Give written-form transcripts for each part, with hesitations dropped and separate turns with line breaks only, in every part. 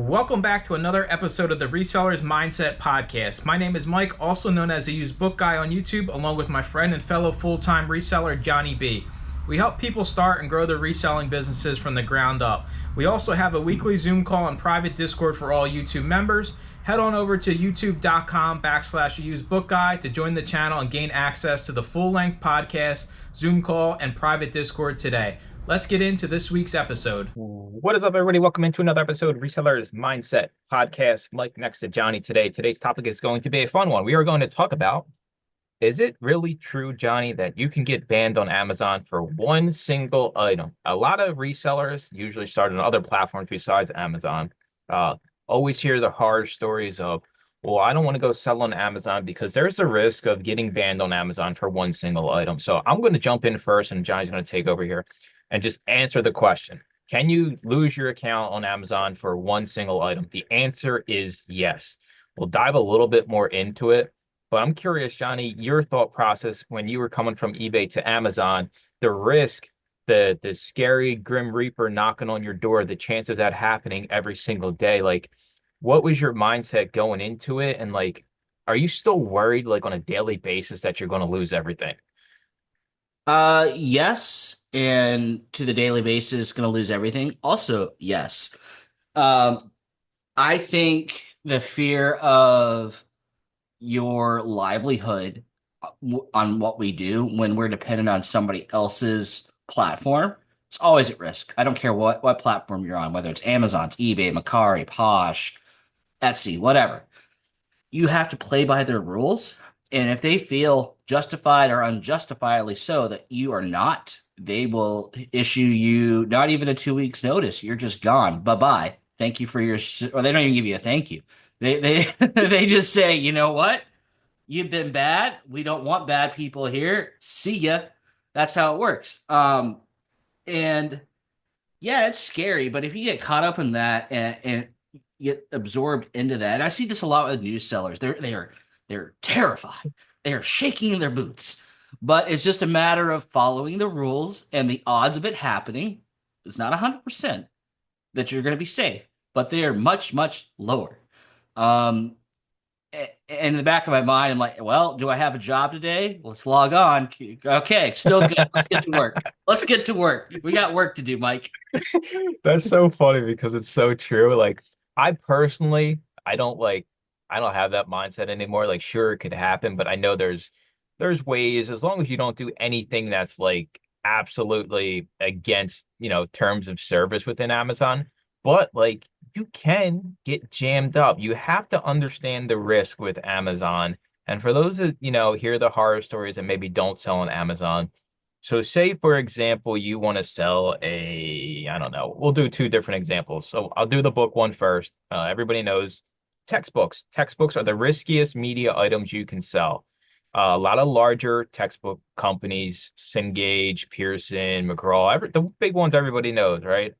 Welcome back to another episode of the Resellers Mindset Podcast. My name is Mike, also known as the Used Book Guy on YouTube, along with my friend and fellow full-time reseller, Johnny B. We help people start and grow their reselling businesses from the ground up. We also have a weekly Zoom call and private Discord for all YouTube members. Head on over to youtube.com/usedbookguy to join the channel and gain access to the full-length podcast, Zoom call, and private Discord today. Let's get into this week's episode. What is up, everybody? Welcome into another episode of Resellers Mindset Podcast. Mike next to Johnny today. Today's topic is going to be a fun one. We are going to talk about, is it really true, Johnny, that you can get banned on Amazon for one single item? A lot of resellers usually start on other platforms besides Amazon. Always hear the horror stories of, well, I don't want to go sell on Amazon because there's a risk of getting banned on Amazon for one single item. So I'm going to jump in first, and Johnny's going to take over here and just answer the question. Can you lose your account on Amazon for one single item? The answer is yes. We'll dive a little bit more into it, but I'm curious, Johnny, your thought process when you were coming from eBay to Amazon, the risk, the scary Grim Reaper knocking on your door, the chance of that happening every single day. Like, what was your mindset going into it? And like, are you still worried like on a daily basis that you're going to lose everything?
Yes, and to the daily basis, going to lose everything. Also, yes. Um, I think the fear of your livelihood on what we do when we're dependent on somebody else's platform, it's always at risk. I don't care what platform you're on, whether it's Amazon's, eBay, Macari, Posh, Etsy, whatever. You have to play by their rules. And if they feel justified or unjustifiably so that you are not, they will issue you not even a 2 weeks notice. You're just gone. Bye bye. Thank you for your, or they don't even give you a thank you. They they just say, you know what? You've been bad. We don't want bad people here. See ya. That's how it works. And yeah, it's scary, but if you get caught up in that and get absorbed into that, and I see this a lot with news sellers. They're terrified. They are shaking in their boots. But it's just a matter of following the rules, and the odds of it happening is not 100% that you're going to be safe, but they are much, much lower. Um, and in the back of my mind, I'm like, well, do I have a job today? Let's log on. Okay, still good. Let's get to work. Let's get to work. We got work to do, Mike.
That's so funny because it's so true. Like, I personally, I don't have that mindset anymore. Like, sure, it could happen, but I know there's ways, as long as you don't do anything that's like absolutely against, terms of service within Amazon. But like, you can get jammed up. You have to understand the risk with Amazon. And for those that, hear the horror stories and maybe don't sell on Amazon, so say, for example, you want to sell I don't know, we'll do two different examples. So I'll do the book one first. Everybody knows textbooks. Textbooks are the riskiest media items you can sell. A lot of larger textbook companies, Cengage, Pearson, McGraw, the big ones everybody knows, right?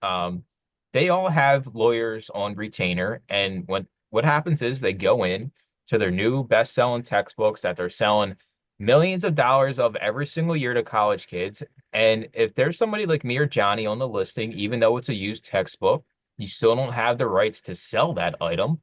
They all have lawyers on retainer. And what happens is they go in to their new best-selling textbooks that they're selling millions of dollars of every single year to college kids. And if there's somebody like me or Johnny on the listing, even though it's a used textbook, you still don't have the rights to sell that item.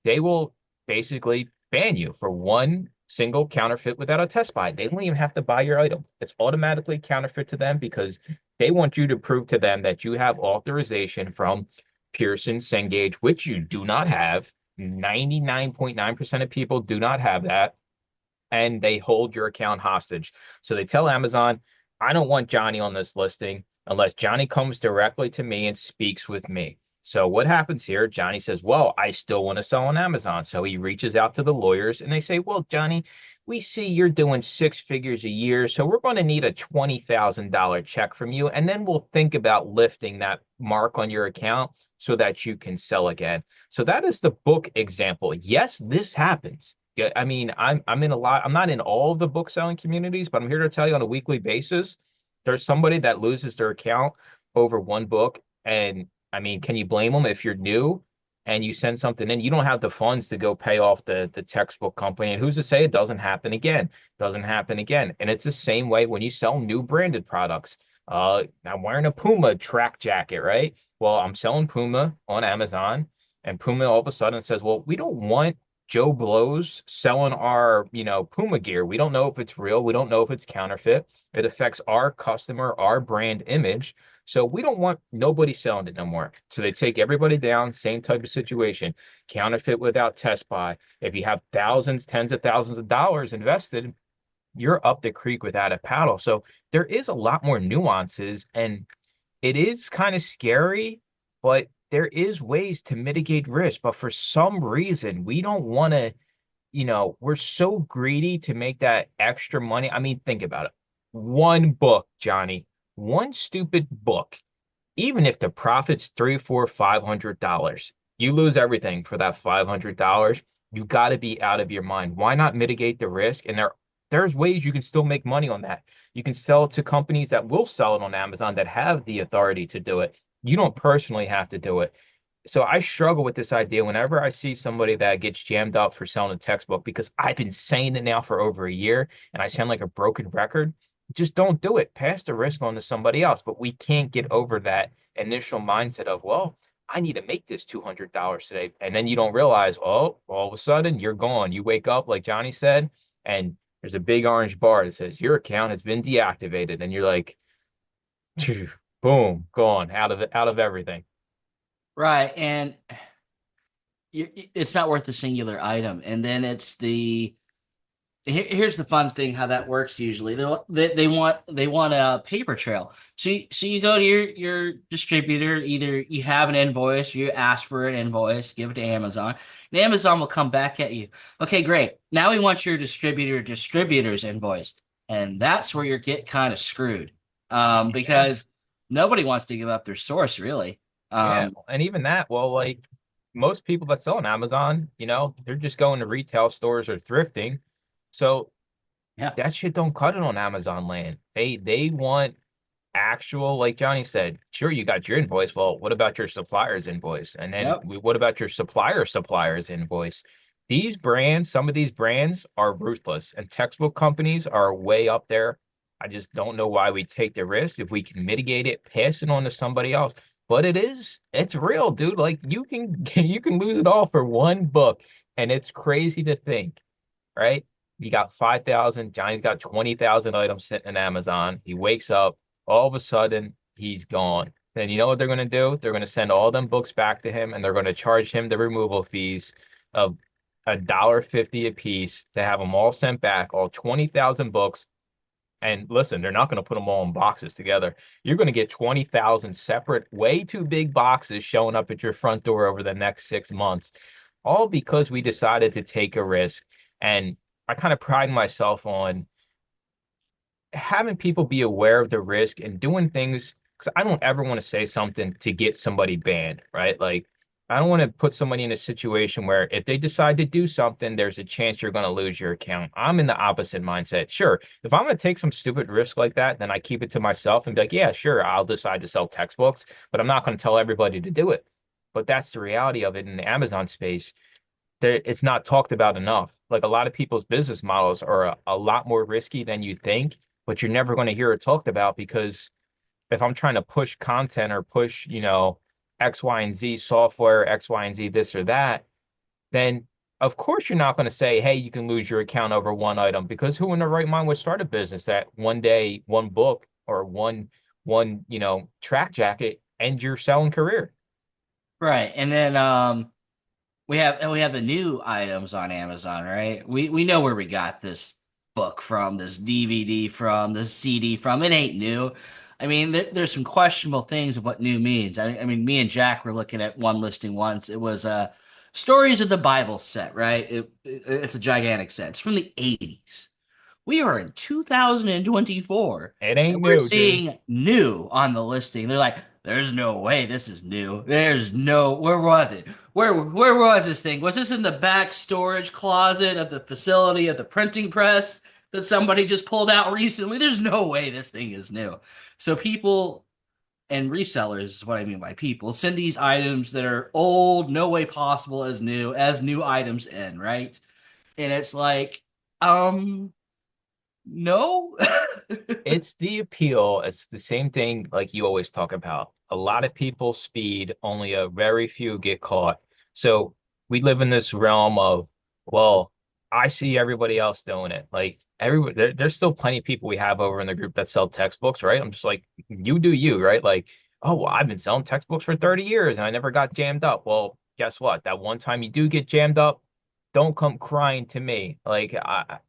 They will basically ban you for one single counterfeit without a test buy. They don't even have to buy your item. It's automatically counterfeit to them because they want you to prove to them that you have authorization from Pearson, Cengage, which you do not have. 99.9% of people do not have that, and they hold your account hostage. So they tell Amazon, I don't want Johnny on this listing unless Johnny comes directly to me and speaks with me. So what happens here? Johnny says, well, I still want to sell on Amazon. So he reaches out to the lawyers and they say, well, Johnny, we see you're doing six figures a year. So we're going to need a $20,000 check from you. And then we'll think about lifting that mark on your account so that you can sell again. So that is the book example. Yes, this happens. Yeah, I mean, I'm in a lot. I'm not in all of the book selling communities, but I'm here to tell you on a weekly basis, there's somebody that loses their account over one book. And I mean, can you blame them if you're new and you send something in? You don't have the funds to go pay off the textbook company. And who's to say it doesn't happen again? Doesn't happen again. And it's the same way when you sell new branded products. I'm wearing a Puma track jacket, right? Well, I'm selling Puma on Amazon. And Puma all of a sudden says, well, we don't want Joe Blows selling our, Puma gear. We don't know if it's real. We don't know if it's counterfeit. It affects our customer, our brand image. So we don't want nobody selling it no more. So they take everybody down, same type of situation. Counterfeit without test buy. If you have thousands, tens of thousands of dollars invested, you're up the creek without a paddle. So there is a lot more nuances, and it is kind of scary, but there is ways to mitigate risk. But for some reason, we don't want to, we're so greedy to make that extra money. I mean, think about it. One book, Johnny, one stupid book, even if the profit's three, four, $500, you lose everything for that $500. You got to be out of your mind. Why not mitigate the risk? And there's ways you can still make money on that. You can sell it to companies that will sell it on Amazon that have the authority to do it. You don't personally have to do it. So I struggle with this idea whenever I see somebody that gets jammed up for selling a textbook because I've been saying it now for over a year and I sound like a broken record. Just don't do it. Pass the risk on to somebody else. But we can't get over that initial mindset of, well, I need to make this $200 today. And then you don't realize, oh, all of a sudden you're gone. You wake up, like Johnny said, and there's a big orange bar that says your account has been deactivated. And you're like, boom, gone out of everything.
Right. And it's not worth a singular item. And then here's the fun thing how that works usually. They want a paper trail. So you go to your distributor, either you have an invoice, you ask for an invoice, give it to Amazon, and Amazon will come back at you. Okay, great. Now we want your distributor's invoice. And that's where you get kind of screwed.
Yeah.
Because nobody wants to give up their source, really.
Yeah,
Um,
and even that, well, like most people that sell on Amazon, they're just going to retail stores or thrifting. So
yeah.
that shit don't cut it on Amazon land. They want actual, like Johnny said, sure, you got your invoice. Well, what about your supplier's invoice? And then
Yep.
what about your supplier's invoice? These brands, some of these brands are ruthless, and textbook companies are way up there. I just don't know why we take the risk. If we can mitigate it, pass it on to somebody else. But it's real, dude. Like you can you can lose it all for one book, and it's crazy to think, right? You got 5,000, Johnny's got 20,000 items sitting in Amazon. He wakes up, all of a sudden, he's gone. Then you know what they're going to do? They're going to send all them books back to him and they're going to charge him the removal fees of $1.50 a piece to have them all sent back, all 20,000 books. And listen, they're not going to put them all in boxes together. You're going to get 20,000 separate, way too big boxes showing up at your front door over the next 6 months, all because we decided to take a risk. And I kind of pride myself on having people be aware of the risk and doing things because I don't ever want to say something to get somebody banned, right? Like, I don't want to put somebody in a situation where if they decide to do something, there's a chance you're going to lose your account. I'm in the opposite mindset. Sure, if I'm going to take some stupid risk like that, then I keep it to myself and be like, yeah, sure, I'll decide to sell textbooks, but I'm not going to tell everybody to do it. But that's the reality of it in the Amazon space. It's not talked about enough. Like a lot of people's business models are a lot more risky than you think, but you're never going to hear it talked about because if I'm trying to push content or push, X, Y, and Z software, X, Y, and Z, this or that, then of course you're not going to say, hey, you can lose your account over one item because who in their right mind would start a business that one day, one book or one, track jacket end your selling career?
Right. And then we have the new items on Amazon, right? We know where we got this book from, this DVD from, this CD from. It ain't new. I mean, there's some questionable things of what new means. I mean, me and Jack were looking at one listing once. It was Stories of the Bible set, right? It's a gigantic set. It's from the 80s. We are in 2024
It
and
ain't
we're
new, dude.
seeing new on the listing. They're like, there's no way this is new. There's no, where was it? Where was this thing? Was this in the back storage closet of the facility of the printing press that somebody just pulled out recently? There's no way this thing is new. So people and resellers is what I mean by people send these items that are old, no way possible as new items in, right? And it's like, no.
It's the appeal. It's the same thing like you always talk about. A lot of people speed, only a very few get caught. So we live in this realm of, well, I see everybody else doing it. Like everybody, there's still plenty of people we have over in the group that sell textbooks, right? I'm just like, you do you, right? Like, oh, well, I've been selling textbooks for 30 years and I never got jammed up. Well, guess what? That one time you do get jammed up, don't come crying to me. Like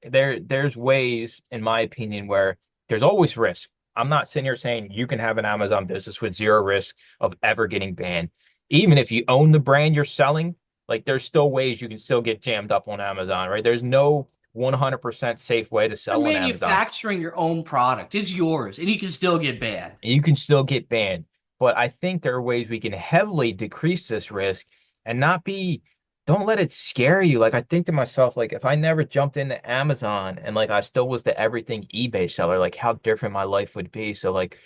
there's ways, in my opinion, where there's always risk. I'm not sitting here saying you can have an Amazon business with zero risk of ever getting banned. Even if you own the brand you're selling, like there's still ways you can still get jammed up on Amazon, right? There's no 100% safe way to
You're
sell on Amazon.
manufacturing your own product. It's yours, and you can still get banned.
You can still get banned. But I think there are ways we can heavily decrease this risk and not be, don't let it scare you. Like I think to myself, like if I never jumped into Amazon and like I still was the everything eBay seller, like how different my life would be. So like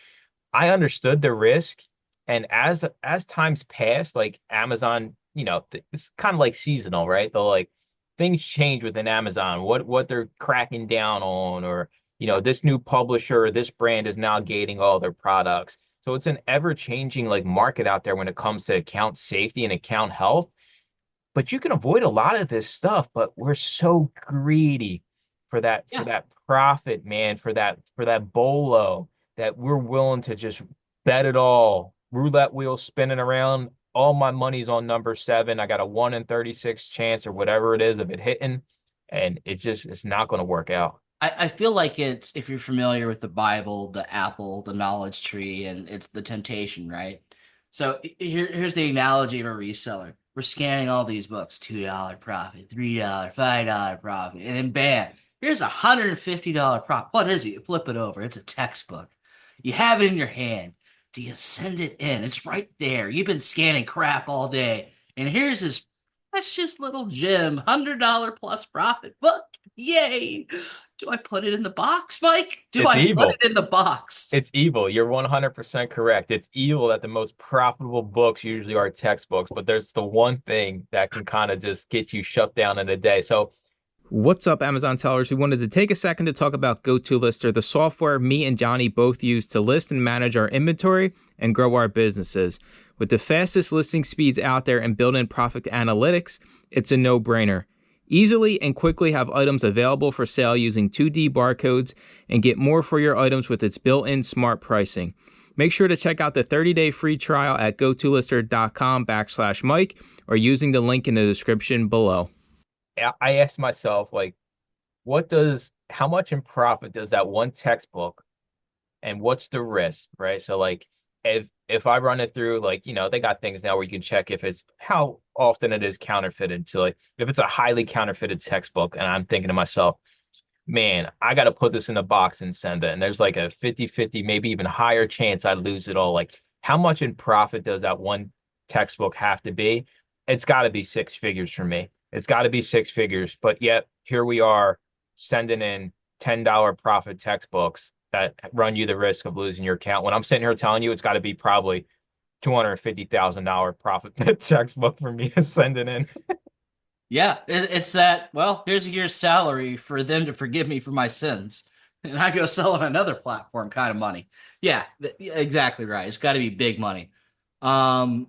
I understood the risk, and as times pass, like Amazon, it's kind of like seasonal, right? They'll like things change within Amazon, what they're cracking down on, or this new publisher or this brand is now gating all their products. So it's an ever-changing like market out there when it comes to account safety and account health. But you can avoid a lot of this stuff, but we're so greedy for
Yeah.
that profit, man, for that bolo that we're willing to just bet it all. Roulette wheel spinning around. All my money's on number seven. I got a 1 in 36 chance or whatever it is of it hitting, and it's not going to work out.
I feel like it's if you're familiar with the Bible, the apple, the knowledge tree, and it's the temptation, right? So here's the analogy of a reseller. We're scanning all these books, $2 profit, $3, $5 profit, and then bam, here's $150 profit. What is it? You flip it over. It's a textbook. You have it in your hand. Do you send it in? It's right there. You've been scanning crap all day. And here's this precious little gem, $100 plus profit book. Yay! Do I put it in the box, Mike? Do
It's
I put
evil.
it in the box?
It's evil. You're 100% correct. It's evil that the most profitable books usually are textbooks, but there's the one thing that can kind of just get you shut down in a day. So what's up, Amazon sellers? We wanted to take a second to talk about GoToLister, the software me and Johnny both use to list and manage our inventory and grow our businesses. With the fastest listing speeds out there and built-in profit analytics, it's a no-brainer. Easily and quickly have items available for sale using 2D barcodes and get more for your items with its built-in smart pricing. Make sure to check out the 30-day free trial at gotolister.com/Mike or using the link in the description below. I asked myself, like, how much in profit does that one textbook and what's the risk, right? So like if I run it through, like, they got things now where you can check if it's how often it is counterfeited. So like if it's a highly counterfeited textbook and I'm thinking to myself, man, I got to put this in a box and send it. And there's like a 50-50, maybe even higher chance I lose it all. Like, how much in profit does that one textbook have to be? It's got to be six figures for me. It's got to be six figures. But yet, here we are sending in $10 profit textbooks that run you the risk of losing your account. When I'm sitting here telling you it's got to be probably $250,000 profit textbook for me to send it in.
Yeah, it's that. Well, here's a year's salary for them to forgive me for my sins, and I go sell on another platform, kind of money. Yeah, exactly right. It's got to be big money. Um,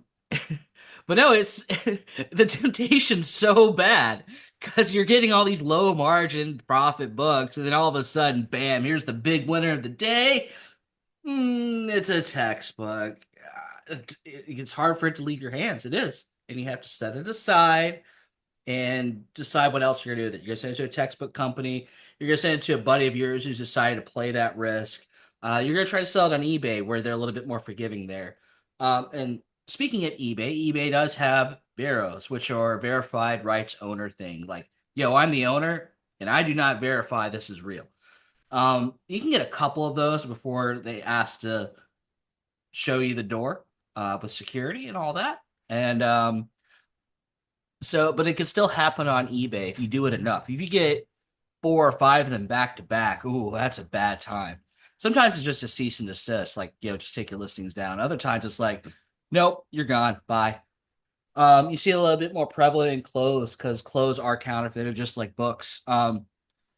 but no, it's the temptation's so bad because you're getting all these low margin profit books, and then all of a sudden, bam! Here's the big winner of the day. It's a textbook. It's hard for it to leave your hands. It is, and you have to set it aside and decide what else you're gonna do with it. You're gonna send it to a textbook company. You're gonna send it to a buddy of yours who's decided to play that risk. You're gonna try to sell it on eBay where they're a little bit more forgiving there. And speaking of eBay, eBay does have veros, which are verified rights owner thing. Like, yo, I'm the owner and I do not verify this is real. You can get a couple of those before they ask to show you the door with security and all that. And but it can still happen on eBay if you do it enough. If you get 4 or 5 of them back to back, ooh, that's a bad time. Sometimes it's just a cease and desist, like, just take your listings down. Other times it's like, nope, you're gone. Bye. You see a little bit more prevalent in clothes because clothes are counterfeited, just like books. But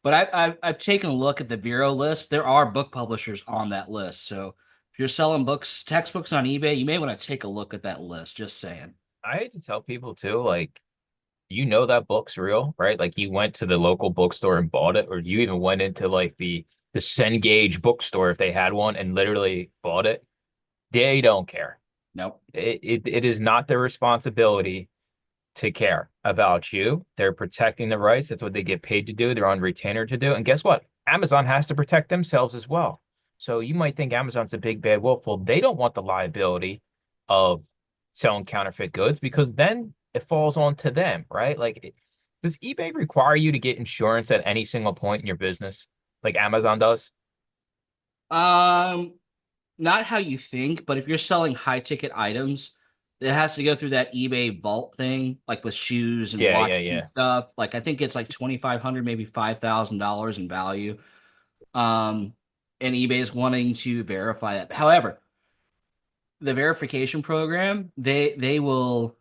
I've taken a look at the Vero list. There are book publishers on that list. So if you're selling books, textbooks on eBay, you may want to take a look at that list. Just saying.
I hate to tell people too, like, you know that book's real, right? Like you went to the local bookstore and bought it, or you even went into like the Cengage bookstore if they had one and literally bought it. They don't care.
Nope.
It is not their responsibility to care about you. They're protecting the rights. That's what they get paid to do. They're on retainer to do. And guess what? Amazon has to protect themselves as well. So you might think Amazon's a big bad wolf. Well, they don't want the liability of selling counterfeit goods because then it falls on to them, right? Like, does eBay require you to get insurance at any single point in your business, like Amazon does?
Um, Not how you think, but if you're selling high ticket items, it has to go through that eBay vault thing, like with shoes and
Yeah, yeah,
watches and
yeah.
stuff. Like I think it's like 2,500, maybe $5,000 in value. Um, and eBay is wanting to verify that. However, the verification program, they will,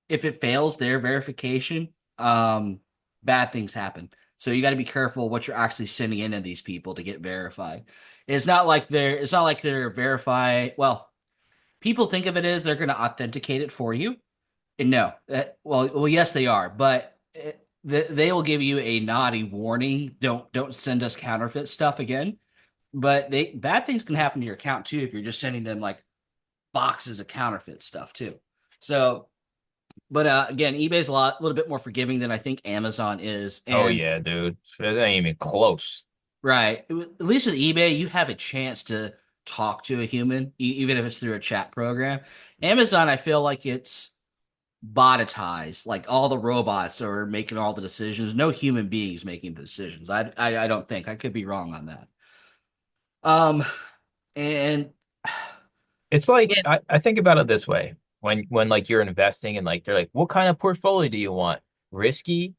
if it fails their verification, bad things happen. So you got to be careful what you're actually sending in to these people to get verified. It's not like they're verify. Well, people think of it as they're going to authenticate it for you. And no, yes, they are, but they will give you a naughty warning. Don't send us counterfeit stuff again. But they bad things can happen to your account too if you're just sending them like boxes of counterfeit stuff too. So, but again, eBay's a little bit more forgiving than I think Amazon is.
Oh
And
yeah, dude. It ain't even close.
right, at least with eBay, you have a chance to talk to a human, even if it's through a chat program. Amazon, I feel like it's botitized. Like all the robots are making all the decisions. No human beings making the decisions. I don't think. I could be wrong on that. Um, and
It's like
yeah,
I think about it this way. When like you're investing and like they're like, what kind of portfolio do you want? Risky,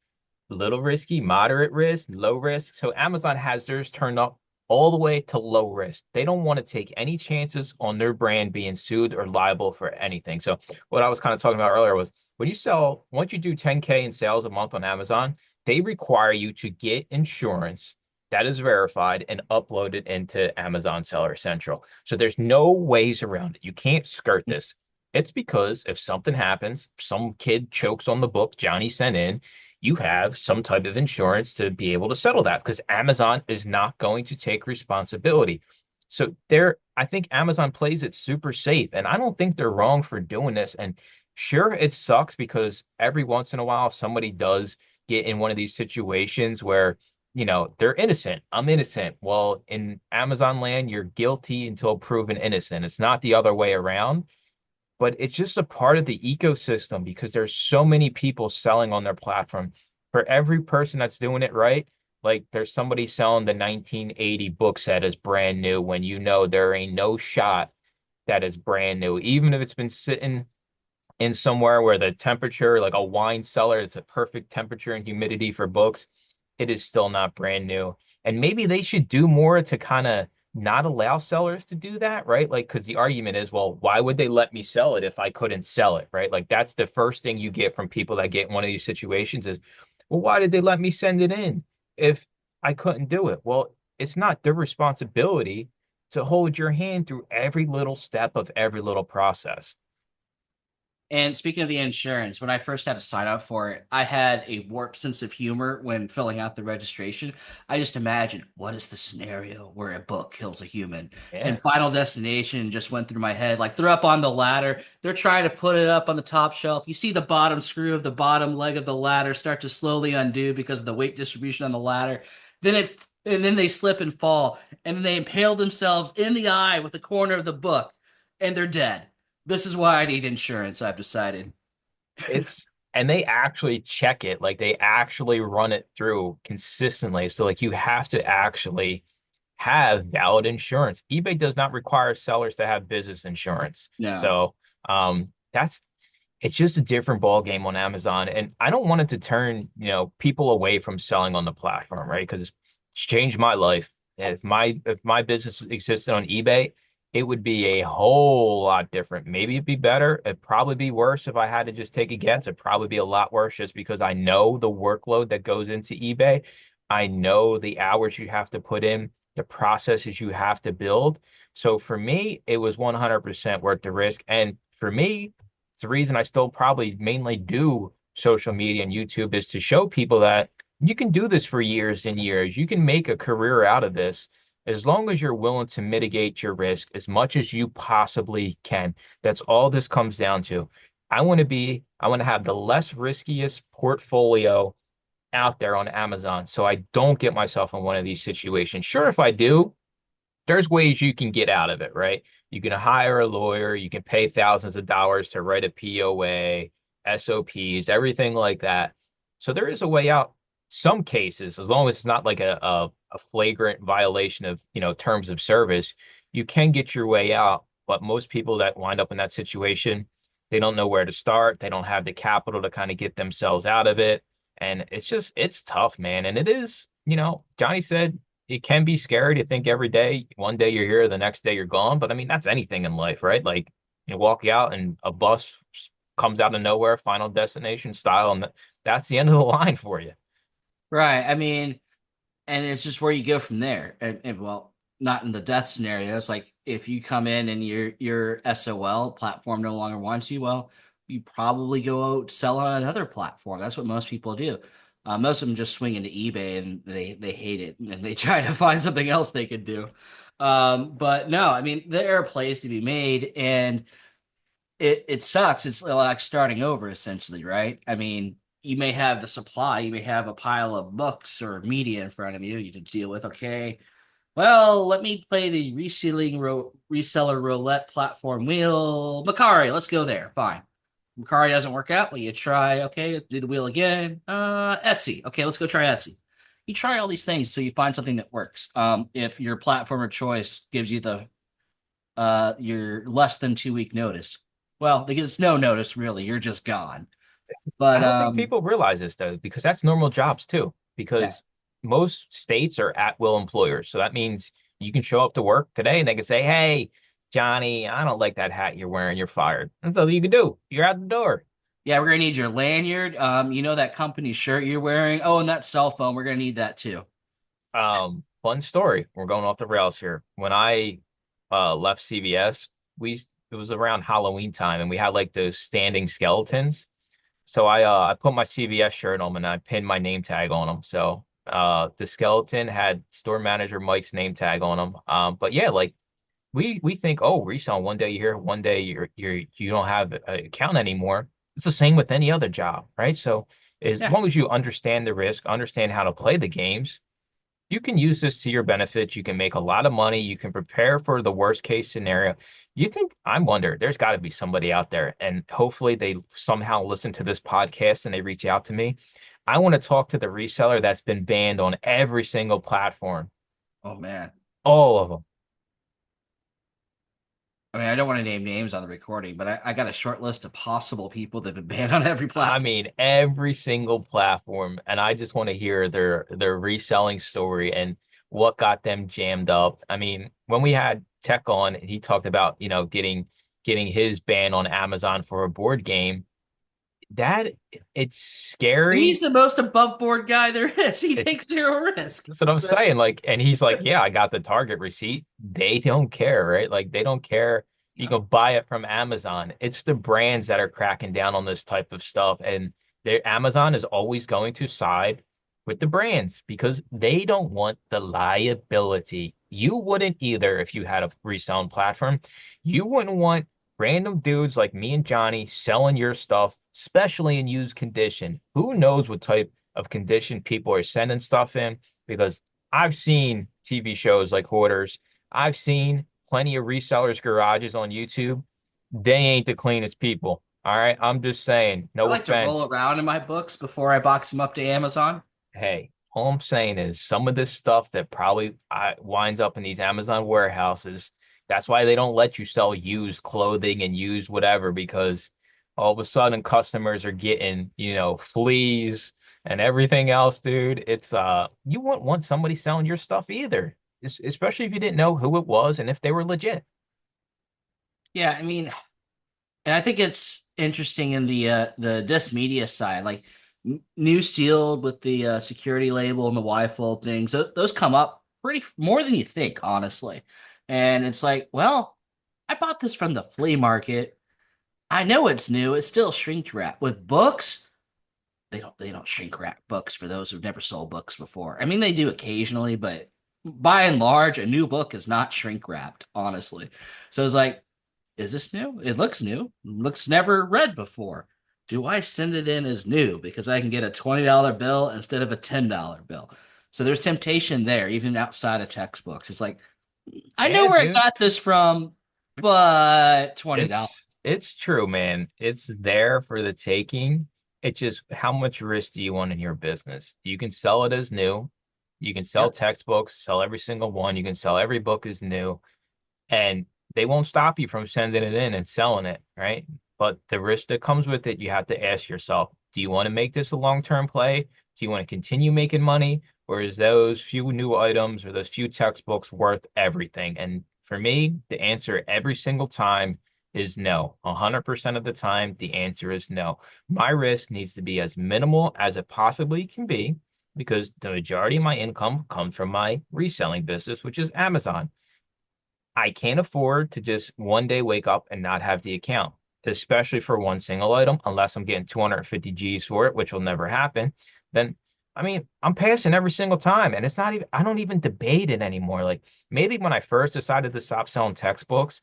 little risky, moderate risk, low risk. So Amazon has theirs turned up all the way to low risk. They don't want to take any chances on their brand being sued or liable for anything. So what I was kind of talking about earlier was when you sell, once you do 10K in sales a month on Amazon, they require you to get insurance that is verified and upload it into Amazon Seller Central. So there's no ways around it. You can't skirt this. It's because if something happens, some kid chokes on the book Johnny sent in, you have some type of insurance to be able to settle that because Amazon is not going to take responsibility. So there, I think Amazon plays it super safe, and I don't think they're wrong for doing this. And sure, it sucks because every once in a while somebody does get in one of these situations where, they're innocent. I'm innocent. Well, in Amazon land, you're guilty until proven innocent. It's not the other way around, but it's just a part of the ecosystem because there's so many people selling on their platform. For every person that's doing it right, like there's somebody selling the 1980 book set as brand new when you know there ain't no shot that is brand new, even if it's been sitting in somewhere where the temperature, like a wine cellar, it's a perfect temperature and humidity for books, it is still not brand new. And maybe they should do more to kind of not allow sellers to do that, right? Like, because the argument is, well, why would they let me sell it if I couldn't sell it, right? Like, that's the first thing you get from people that get in one of these situations is, well, why did they let me send it in if I couldn't do it? Well, it's not their responsibility to hold your hand through every little step of every little process.
and speaking of the insurance, when I first had to sign up for it, I had a warped sense of humor when filling out the registration. I just imagined what is the scenario where a book kills a human,
Yeah.
and Final Destination just went through my head. Like they're up on the ladder, they're trying to put it up on the top shelf. You see the bottom screw of the bottom leg of the ladder start to slowly undo because of the weight distribution on the ladder. And then they slip and fall, and then they impale themselves in the eye with the corner of the book, and they're dead. This is why I need insurance, I've decided.
It's and they actually check it, like they actually run it through consistently. So like you have to actually have valid insurance. eBay does not require sellers to have business insurance.
No.
So that's it's just a different ball game on Amazon. And I don't want it to turn, people away from selling on the platform, right? Because it's changed my life. If my business existed on eBay, it would be a whole lot different. Maybe it'd be better. It'd probably be worse if I had to just take a guess. It'd probably be a lot worse just because I know the workload that goes into eBay. I know the hours you have to put in, the processes you have to build. So for me, it was 100% worth the risk. And for me, It's the reason I still probably mainly do social media and YouTube is to show people that you can do this for years and years. You can make a career out of this as long as you're willing to mitigate your risk as much as you possibly can. That's all this comes down to. I want to have the less riskiest portfolio out there on Amazon so I don't get myself in one of these situations. Sure, if I do, there's ways you can get out of it, right? You can hire a lawyer, you can pay thousands of dollars to write a POA, SOPs, everything like that. So there is a way out. Some cases, as long as it's not like a flagrant violation of, terms of service, you can get your way out. But most people that wind up in that situation, they don't know where to start. They don't have the capital to kind of get themselves out of it. And it's tough, man. And it is, Johnny said it can be scary to think every day, one day you're here, the next day you're gone. But I mean, that's anything in life, right? Like you walk out and a bus comes out of nowhere, final destination style, and that's the end of the line for you.
Right. I mean, and it's just where you go from there. And well, not in the death scenarios. Like if you come in and your SOL platform no longer wants you, well, you probably go sell on another platform. That's what most people do. Most of them just swing into eBay and they hate it and they try to find something else they could do. But no, I mean there are plays to be made, and it sucks. It's like starting over essentially, right? I mean, you may have the supply, you may have a pile of books or media in front of you to deal with. Okay, well, let me play the reseller roulette platform wheel. Macari, let's go there. Fine. Macari doesn't work out. Well, you try. Okay, do the wheel again. Etsy. Okay, let's go try Etsy. You try all these things until you find something that works. If your platform of choice gives you the your less than 2 week notice, well, there's no notice really. You're just gone.
I
But
don't think people realize this though, because that's normal jobs too.
yeah,
Because most states are at will employers. So that means you can show up to work today and they can say, "Hey, Johnny, I don't like that hat you're wearing. You're fired." That's all you can do. You're out the door.
yeah, we're gonna need your lanyard. You know that company shirt you're wearing. Oh, and that cell phone. We're gonna need that too.
Fun story. We're going off the rails here. When I left CVS, it was around Halloween time, and we had like those standing skeletons. So I put my CVS shirt on and I pinned my name tag on them. So the skeleton had store manager Mike's name tag on them. But yeah, like we think, oh, resell one day you're here, one day you don't have an account anymore. It's the same with any other job, right? So as
Yeah.
long as you understand the risk, understand how to play the games, you can use this to your benefit. You can make a lot of money. You can prepare for the worst case scenario. You think, I wonder, there's got to be somebody out there, and hopefully they somehow listen to this podcast and they reach out to me. I want to talk to the reseller that's been banned on every single platform,
Oh man.
all of them.
I mean, I don't want to name names on the recording, but I got a short list of possible people that have been banned on every
I
platform.
mean, every single platform, and I just want to hear their reselling story and what got them jammed up. I mean, when we had Tech on, he talked about, getting his ban on Amazon for a board game. That it's
And he's
scary.
the most above board guy there is. He takes zero risk.
That's what I'm saying. Like, and he's like, yeah, I got the Target receipt. They don't care, right? Like, they don't care. You
Yep.
can buy it from Amazon. It's the brands that are cracking down on this type of stuff. And Amazon is always going to side with the brands because they don't want the liability. You wouldn't either if you had a reselling platform. You wouldn't want random dudes like me and Johnny selling your stuff, especially in used condition. Who knows what type of condition people are sending stuff in because I've seen TV shows like Hoarders. I've seen plenty of resellers' garages on YouTube. They ain't the cleanest people. All right. I'm just saying,
I
no
like to roll
offense.
around in my books before I box them up to Amazon.
Hey, all I'm saying is some of this stuff that probably winds up in these Amazon warehouses, that's why they don't let you sell used clothing and used whatever, because all of a sudden customers are getting, fleas and everything else, dude. It's you wouldn't want somebody selling your stuff either, especially if you didn't know who it was and if they were legit.
Yeah, I mean, and I think it's interesting in the disc media side, like new sealed with the security label and the Y-fold things. Those come up pretty more than you think, honestly. And it's like, well, I bought this from the flea market. I know it's new. It's still shrink wrap. With books, they don't shrink wrap books for those who've never sold books before. I mean, they do occasionally, but by and large, a new book is not shrink wrapped, honestly. So it's like, is this new? It looks new. Looks never read before. Do I send it in as new because I can get a $20 bill instead of a $10 bill? So there's temptation there, even outside of textbooks. It's like, I know
Yeah,
where I
dude.
got this from, but $20.
It's true, man. It's there for the taking. It's just how much risk do you want in your business? You can sell it as new. You can sell
Yep.
textbooks, sell every single one. You can sell every book as new, and they won't stop you from sending it in and selling it, right? But the risk that comes with it, you have to ask yourself, do you want to make this a long-term play? Do you want to continue making money? Or is those few new items or those few textbooks worth everything? And for me, the answer every single time is no. 100% of the time, the answer is no. My risk needs to be as minimal as it possibly can be because the majority of my income comes from my reselling business, which is Amazon. I can't afford to just one day wake up and not have the account, especially for one single item, unless I'm getting 250 G's for it, which will never happen. Then, I mean, I'm passing every single time. And it's not even, I don't even debate it anymore. Like maybe when I first decided to stop selling textbooks,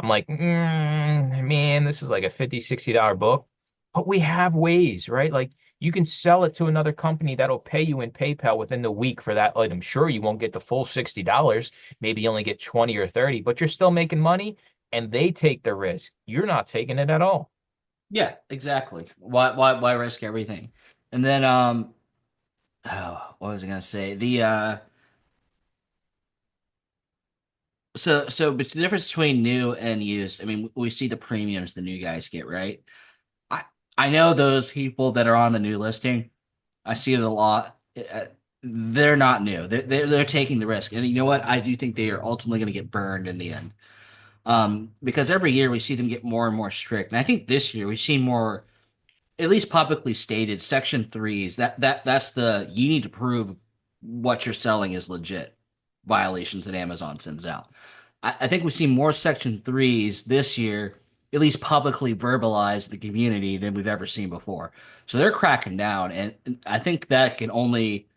I'm like, man, this is like a 50, $60 book. But we have ways, right? Like you can sell it to another company that'll pay you in PayPal within the week for that item. Sure, you won't get the full $60, maybe you only get 20 or 30, but you're still making money and they take the risk. You're not taking it at all.
Yeah, exactly. Why risk everything? And then oh, what was I gonna say? But the difference between new and used, I mean, we see the premiums the new guys get, right? I I know those people that are on the new listing. I see it a lot. They're not new. They're taking the risk, and you know what? I do think they are ultimately going to get burned in the end. Because every year we see them get more and more strict, and I think this year we've seen more, at least publicly stated, section threes. That's the you need to prove what you're selling is legit violations that Amazon sends out. I think we've seen more section threes this year, at least publicly verbalized in the community than we've ever seen before. So they're cracking down, and I think that can only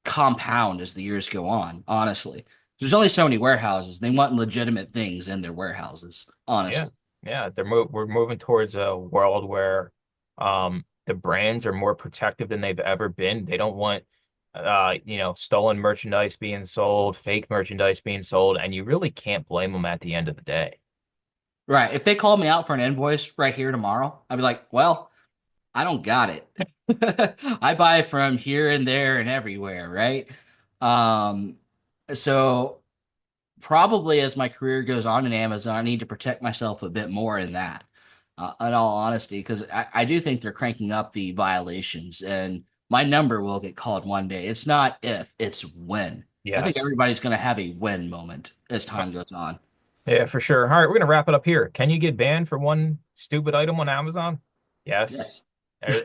compound as the years go on, honestly. There's only so many warehouses. They want legitimate things in their warehouses,
Yeah.
honestly.
Yeah. We're moving towards a world where the brands are more protective than they've ever been. They don't want stolen merchandise being sold, fake merchandise being sold, and you really can't blame them at the end of the day.
Right. If they called me out for an invoice right here tomorrow, I'd be like, well, I don't got it. I buy from here and there and everywhere, right? Um, so probably as my career goes on in Amazon, I need to protect myself a bit more in that, in all honesty, because I do think they're cranking up the violations and my number will get called one day. It's not if, it's when. I think
Yes.
everybody's going to have a when moment as
Uh,
time goes on.
Yeah, for sure. All right, we're gonna wrap it up here. Can you get banned for one stupid item on Amazon? Yes.
Yes.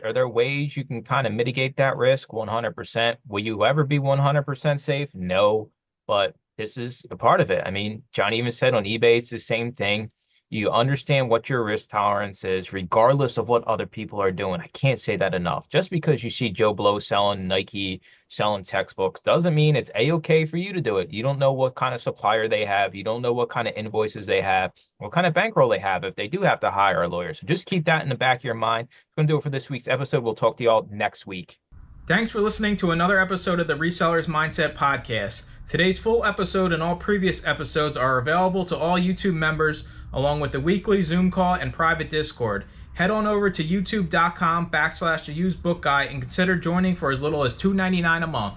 Are there ways you can kind of mitigate that risk? 100%. Will you ever be 100% safe? No, but this is a part of it. I mean, Johnny even said on eBay, it's the same thing. You understand what your risk tolerance is, regardless of what other people are doing. I can't say that enough. Just because you see Joe Blow selling Nike, selling textbooks, doesn't mean it's a-okay for you to do it. You don't know what kind of supplier they have. You don't know what kind of invoices they have, what kind of bankroll they have if they do have to hire a lawyer. So just keep that in the back of your mind. Going to do it for this week's episode. We'll talk to y'all next week. Thanks for listening to another episode of the Resellers Mindset Podcast. Today's full episode and all previous episodes are available to all YouTube members, along with the weekly Zoom call and private Discord. Head on over to youtube.com/the used book guy and consider joining for as little as $2.99 a month.